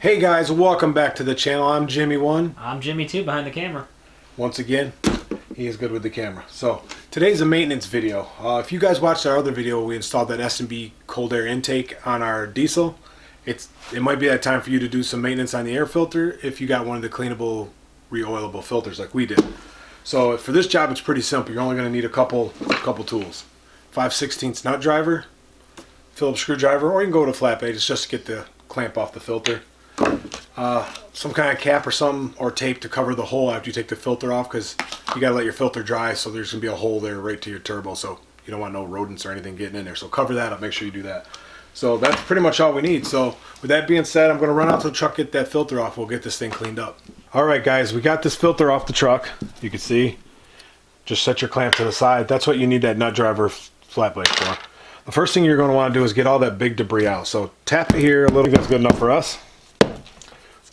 Hey guys, welcome back to the channel. I'm Jimmy1. I'm Jimmy2 behind the camera. Once again, he is good with the camera. So today's a maintenance video. If you guys watched our other video, we installed that S&B cold air intake on our diesel. It might be that time for you to do some maintenance on the air filter if you got one of the cleanable, re-oilable filters like we did. So for this job, it's pretty simple. You're only going to need a couple tools. 5/16 nut driver, Phillips screwdriver, or you can go with a flat blade. It's just to get the clamp off the filter. Some kind of cap or something, or tape to cover the hole after you take the filter off, because you got to let your filter dry, so there's going to be a hole there right to your turbo, so you don't want no rodents or anything getting in there. So cover that up, make sure you do that. So that's pretty much all we need. So with that being said, I'm going to run out to the truck, get that filter off. We'll get this thing cleaned up. Alright guys, we got this filter off the truck. You can see, just set your clamp to the side. That's what you need that nut driver flat blade for. The first thing you're going to want to do is get all that big debris out. So tap it here a little. That's good enough for us.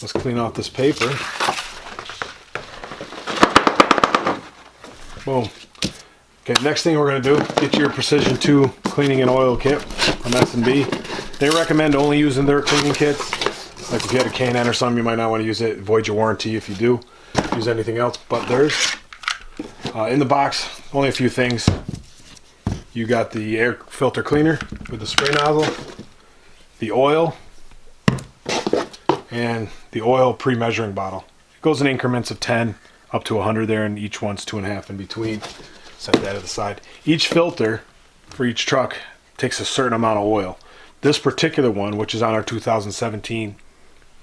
Let's clean off this paper. Boom. Okay, next thing we're going to do, get your Precision 2 cleaning and oil kit from S&B. They recommend only using their cleaning kits. Like if you had a K&N or something, you might not want to use it. Void your warranty if you do use anything else but theirs. In the box, only a few things. You got the air filter cleaner with the spray nozzle, the oil, and the oil pre-measuring bottle. It goes in increments of 10 up to 100 there, and each one's 2.5 in between. Set that to the side. Each filter for each truck takes a certain amount of oil. This particular one, which is on our 2017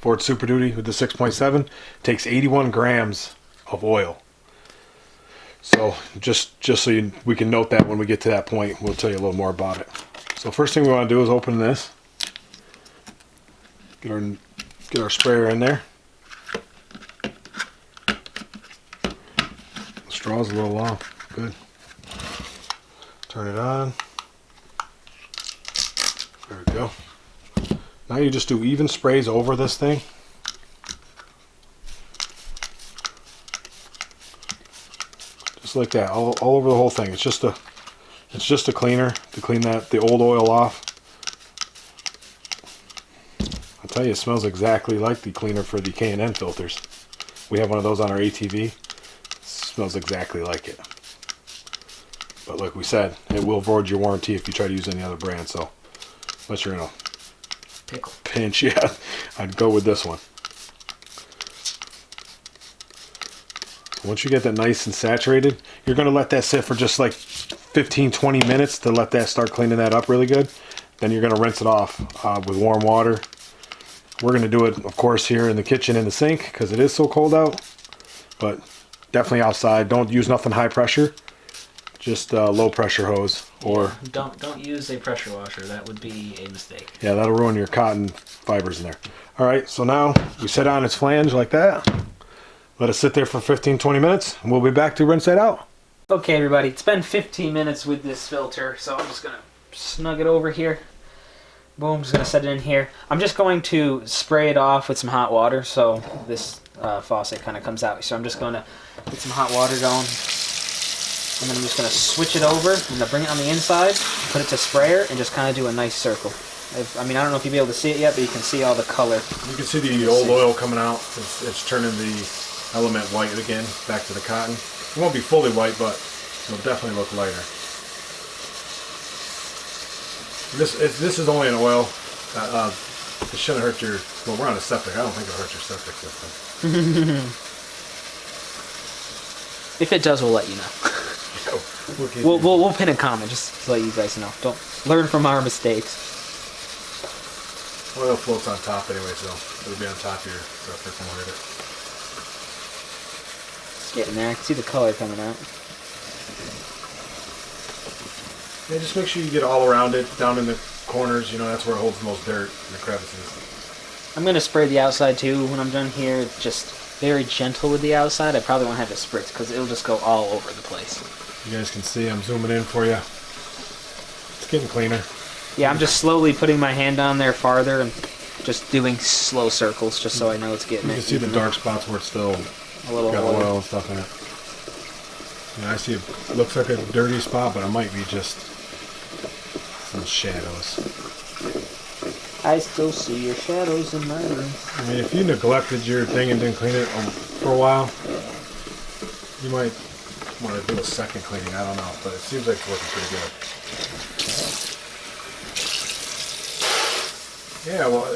Ford Super Duty with the 6.7, takes 81 grams of oil. So just so we can note that when we get to that point, we'll tell you a little more about it. So first thing we want to do is open this. Get our sprayer in there. The straw's a little long. Good. Turn it on. There we go. Now you just do even sprays over this thing. Just like that, all over the whole thing. It's just a cleaner to clean the old oil off. I'll tell you, it smells exactly like the cleaner for the K&N filters. We have one of those on our ATV. It smells exactly like it. But like we said, it will void your warranty if you try to use any other brand. So unless you're in a pinch, yeah, I'd go with this one. Once you get that nice and saturated, you're going to let that sit for just like 15-20 minutes to let that start cleaning that up really good. Then you're going to rinse it off with warm water. We're going to do it, of course, here in the kitchen in the sink because it is so cold out. But definitely outside. Don't use nothing high pressure. Just low pressure hose. Or don't use a pressure washer. That would be a mistake. Yeah, that'll ruin your cotton fibers in there. All right, so now we set on its flange like that. Let it sit there for 15-20 minutes, and we'll be back to rinse that out. Okay, everybody, it's been 15 minutes with this filter, so I'm just going to snug it over here. Boom, just going to set it in here. I'm just going to spray it off with some hot water so this faucet kind of comes out. So I'm just going to get some hot water going. And then I'm just going to switch it over. I'm going to bring it on the inside, put it to sprayer, and just kind of do a nice circle. I mean, I don't know if you'll be able to see it yet, but you can see all the color. You can see the old oil coming out. It's turning the element white again, back to the cotton. It won't be fully white, but it'll definitely look lighter. This is only an oil. It shouldn't hurt your... Well, we're on a septic. I don't think it'll hurt your septic system. If it does, we'll let you know. We'll pin a comment just to let you guys know. Don't learn from our mistakes. Oil floats on top anyway, so it'll be on top of your septic when we hit it. It's getting there. I can see the color coming out. Yeah, just make sure you get all around it, down in the corners. You know, that's where it holds the most dirt in the crevices. I'm going to spray the outside too when I'm done here. It's just very gentle with the outside. I probably won't have it spritz because it'll just go all over the place. You guys can see I'm zooming in for you. It's getting cleaner. Yeah, I'm just slowly putting my hand down there farther and just doing slow circles just so I know it's getting it. You can see the dark spots where it's still a little got oil and stuff in it. Yeah, I see it looks like a dirty spot, but it might be just some shadows. I still see your shadows in my room. I mean, if you neglected your thing and didn't clean it for a while, you might want to do a second cleaning. I don't know, but it seems like it's working pretty good. Yeah, well,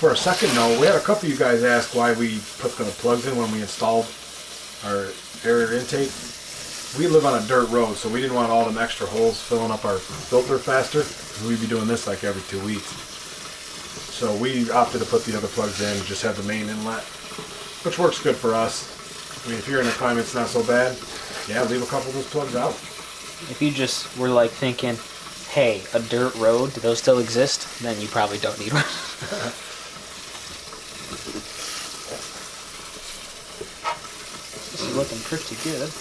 for a second note, we had a couple of you guys ask why we put the plugs in when we installed our air intake. We live on a dirt road, so we didn't want all them extra holes filling up our filter faster. We'd be doing this like every 2 weeks. So we opted to put the other plugs in and just have the main inlet, which works good for us. I mean, if you're in a climate it's not so bad, yeah, leave a couple of those plugs out. If you just were like thinking, hey, a dirt road, do those still exist? Then you probably don't need one. This is looking pretty good.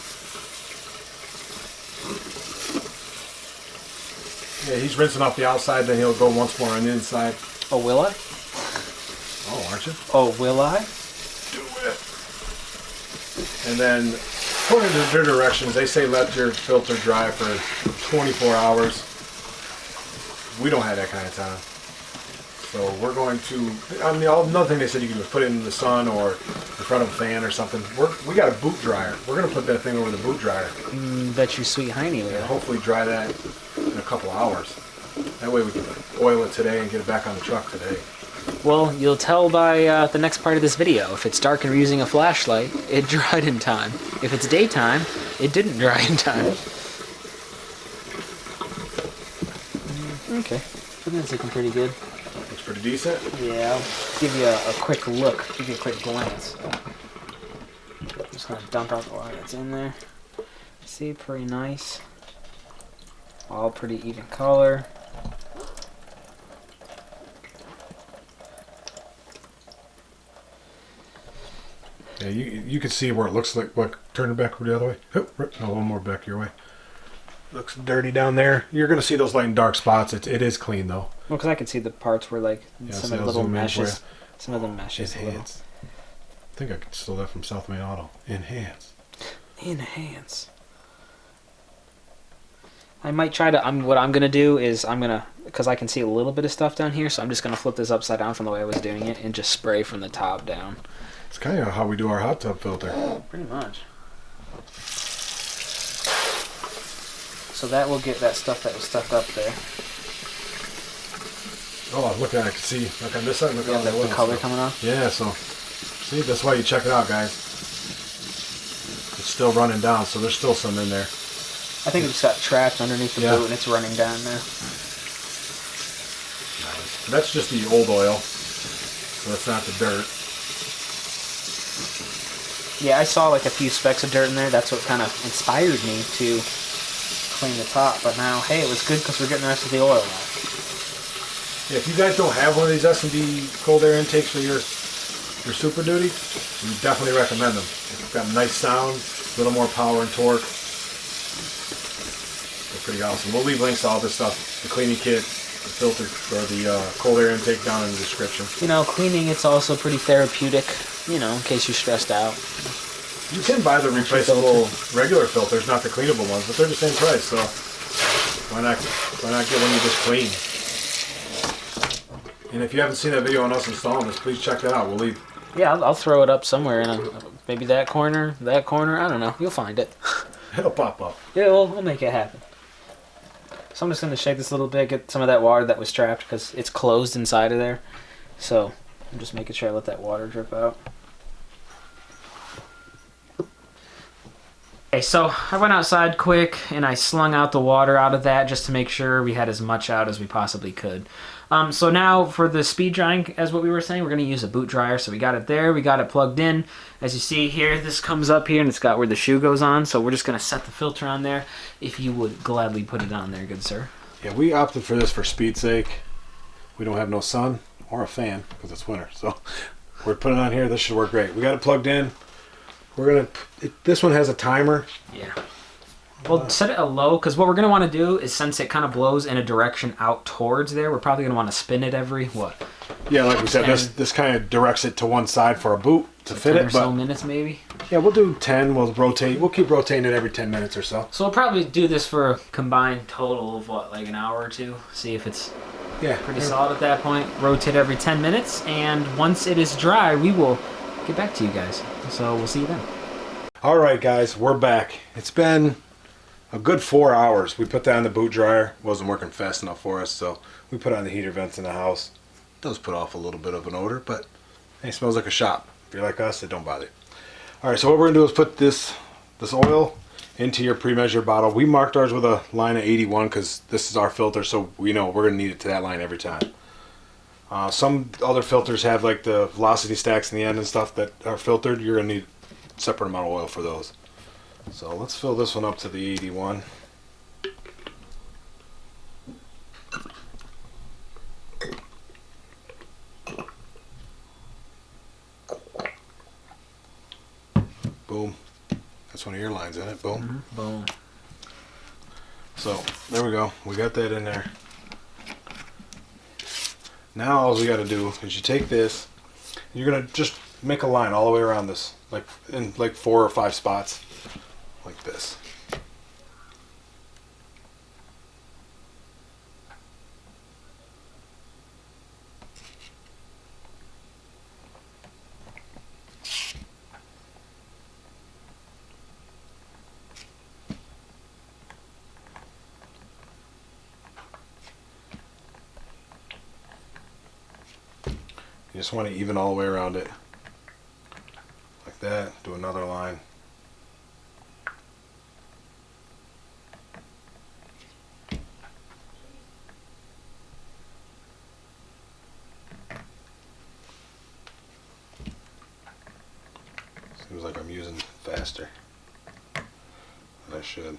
Yeah, he's rinsing off the outside, then he'll go once more on the inside. Oh, will I? Oh, aren't you? Oh, will I? Do it. And then, according to their directions, they say let your filter dry for 24 hours. We don't have that kind of time. So we're going to, another thing they said you can do is put it in the sun or in front of a fan or something. We got a boot dryer. We're going to put that thing over the boot dryer. Bet you sweet hiney will. And hopefully dry that in a couple hours. That way we can oil it today and get it back on the truck today. Well, you'll tell by the next part of this video. If it's dark and we're using a flashlight, it dried in time. If it's daytime, it didn't dry in time. Okay, I think that's looking pretty good. Looks pretty decent. Yeah, I'll give you a quick look, give you a quick glance. Just gonna dump out the water that's in there. See, pretty nice. All pretty even color. Yeah, you can see where it looks like, turn it back the other way. Oh, a little more back your way. Looks dirty down there. You're going to see those light and dark spots. It is clean though. Well, because I can see the parts where like some of the little meshes. Some of the meshes. Enhance. I think I could steal that from South Main Auto. Enhance. Enhance. I might try to. What I'm gonna do is because I can see a little bit of stuff down here, so I'm just gonna flip this upside down from the way I was doing it and just spray from the top down. It's kind of how we do our hot tub filter. Pretty much. So that will get that stuff that was stuck up there. Oh, look at it. I can see. Look on this side. Look at the color coming off. Yeah, so see, that's why you check it out, guys. It's still running down, so there's still some in there. I think it just got trapped underneath the boot and it's running down now. Nice. That's just the old oil, so that's not the dirt. Yeah, I saw like a few specks of dirt in there. That's what kind of inspired me to clean the top. But now, hey, it was good because we're getting the rest of the oil out. Yeah, if you guys don't have one of these S&B cold air intakes for your Super Duty, we definitely recommend them. It's got a nice sound, a little more power and torque. They're pretty awesome. We'll leave links to all this stuff, the cleaning kit, the filter, or the cold air intake down in the description. You know, cleaning, it's also pretty therapeutic, you know, in case you're stressed out. You can buy the replaceable regular filters, not the cleanable ones, but they're the same price, so why not get one you just clean? And if you haven't seen that video on us installing this, please check that out. We'll leave. Yeah, I'll throw it up somewhere in maybe that corner, I don't know. You'll find it. It'll pop up. Yeah, we'll make it happen. So I'm just going to shake this a little bit, get some of that water that was trapped because it's closed inside of there. So I'm just making sure I let that water drip out. Okay, so I went outside quick and I slung out the water out of that just to make sure we had as much out as we possibly could. So now for the speed drying, as what we were saying, we're going to use a boot dryer. So we got it there, we got it plugged in. As you see here, this comes up here and it's got where the shoe goes on. So we're just going to set the filter on there. If you would gladly put it on there, good sir. Yeah, we opted for this for speed's sake. We don't have no sun or a fan because it's winter. So we're putting it on here. This should work great. We got it plugged in. This one has a timer. Yeah. Well, set it a low, because what we're going to want to do is, since it kind of blows in a direction out towards there, we're probably going to want to spin it every, what? Yeah, like we said, this kind of directs it to one side for a boot to fit it. 10 or so minutes, maybe? Yeah, we'll do 10. We'll keep rotating it every 10 minutes or so. So we'll probably do this for a combined total of, what, like an hour or two? See if it's Yeah. Pretty solid at that point. Rotate every 10 minutes, and once it is dry, we will get back to you guys. So we'll see you then. All right, guys, we're back. It's been a good 4 hours. We put that on the boot dryer. It wasn't working fast enough for us, so we put on the heater vents in the house. It does put off a little bit of an odor, but hey, it smells like a shop. If you're like us, it don't bother you. All right, so what we're gonna do is put this oil into your pre-measured bottle. We marked ours with a line of 81 because this is our filter, so we know we're gonna need it to that line every time. Some other filters have like the velocity stacks in the end and stuff that are filtered. You're gonna need a separate amount of oil for those. So let's fill this one up to the 81. Boom. That's one of your lines, isn't it? Boom. Mm-hmm. Boom. So there we go. We got that in there. Now all we got to do is you take this. You're gonna just make a line all the way around this, like in like 4 or 5 spots, like this. You just want to even all the way around it. Like that. Do another line. Seems like I'm using faster than I should.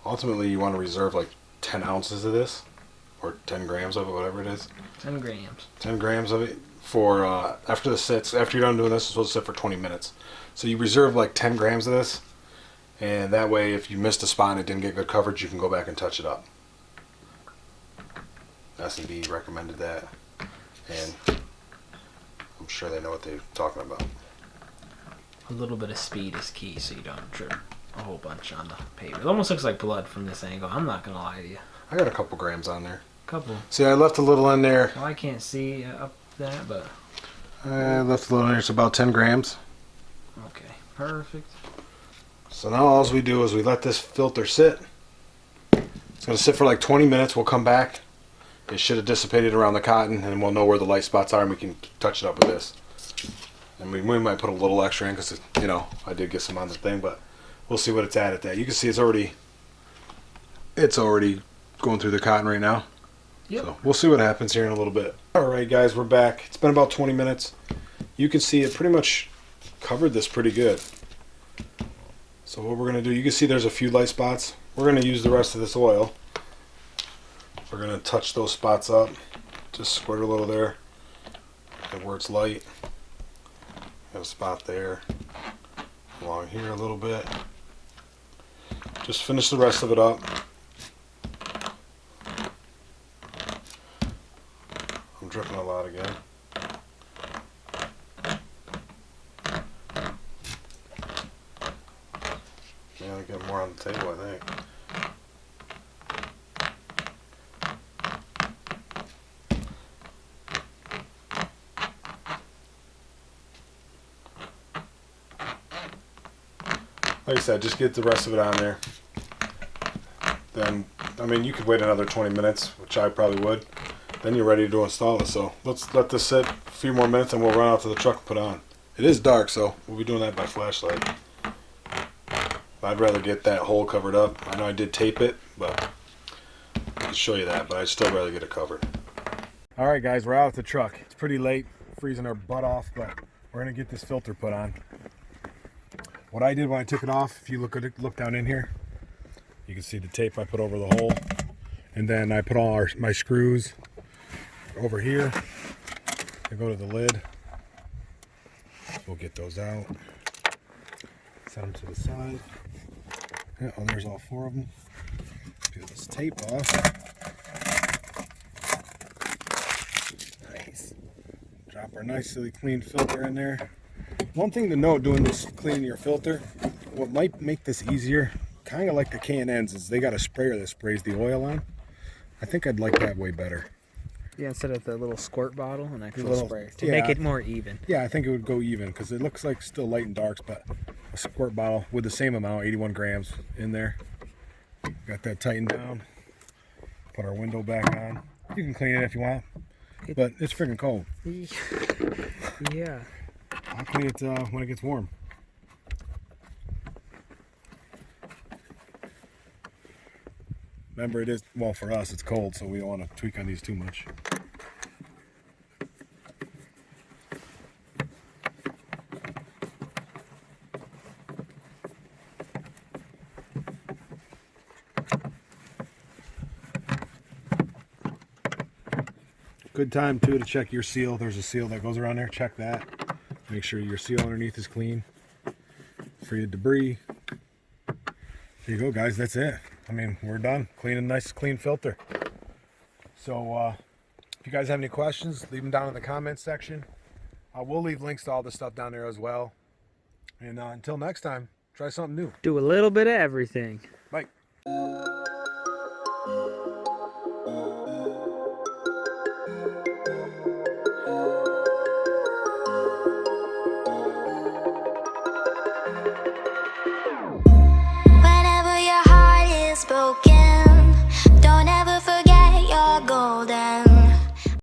Ultimately, you want to reserve like 10 ounces of this. Or 10 grams of it, whatever it is. 10 grams. 10 grams of it for after the sits. After you're done doing this, it's supposed to sit for 20 minutes. So you reserve like 10 grams of this, and that way, if you missed a spot and it didn't get good coverage, you can go back and touch it up. S&B recommended that, and I'm sure they know what they're talking about. A little bit of speed is key, so you don't drip a whole bunch on the paper. It almost looks like blood from this angle. I'm not gonna lie to you. I got a couple grams on there. Couple. See, I left a little in there. Well, I can't see up that, but I left a little in there. It's about 10 grams. okay, perfect. So now all we do is we let this filter sit. It's going to sit for like 20 minutes. We'll come back. It should have dissipated around the cotton, and we'll know where the light spots are, and we can touch it up with this. And we might put a little extra in because, you know, I did get some on the thing, but we'll see what it's at that. You can see it's already going through the cotton right now. Yep. So we'll see what happens here in a little bit. Alright guys, we're back. It's been about 20 minutes. You can see it pretty much covered this pretty good. So what we're going to do, you can see there's a few light spots. We're going to use the rest of this oil. We're going to touch those spots up. Just squirt a little there. And where it's light. Got a spot there. Along here a little bit. Just finish the rest of it up. I'm dripping a lot again. Yeah, I got more on the table, I think. Like I said, just get the rest of it on there. Then, I mean, you could wait another 20 minutes, which I probably would. Then you're ready to install it. So let's let this sit a few more minutes and we'll run out to the truck and put on. It is dark, so we'll be doing that by flashlight. I'd rather get that hole covered up. I know I did tape it, but I'll show you that, but I'd still rather get it covered. Alright guys, we're out at the truck. It's pretty late, freezing our butt off, but we're going to get this filter put on. What I did when I took it off, if you look down in here, you can see the tape I put over the hole. And then I put all my screws over here. They go to the lid. We'll get those out. Set them to the side. Yeah, oh, there's all 4 of them. Peel this tape off. Nice. Drop our nicely clean filter in there. One thing to note doing this cleaning your filter, what might make this easier, kind of like the K&N's is they got a sprayer that sprays the oil on. I think I'd like that way better. Yeah, instead of the little squirt bottle, an actual little, sprayer to yeah, make it more even. Yeah, I think it would go even because it looks like still light and darks, but a squirt bottle with the same amount, 81 grams in there. Got that tightened down. Put our window back on. You can clean it if you want, but it's freaking cold. Yeah. I'll clean it when it gets warm. Remember, it is, well, for us, it's cold, so we don't want to tweak on these too much. Good time, too, to check your seal. There's a seal that goes around there. Check that. Make sure your seal underneath is clean. Free of debris. There you go, guys. That's it. I mean, we're done. Clean and nice, clean filter. So, if you guys have any questions, leave them down in the comments section. We'll leave links to all this stuff down there as well. And until next time, try something new. Do a little bit of everything. Bye. Whenever your heart is broken.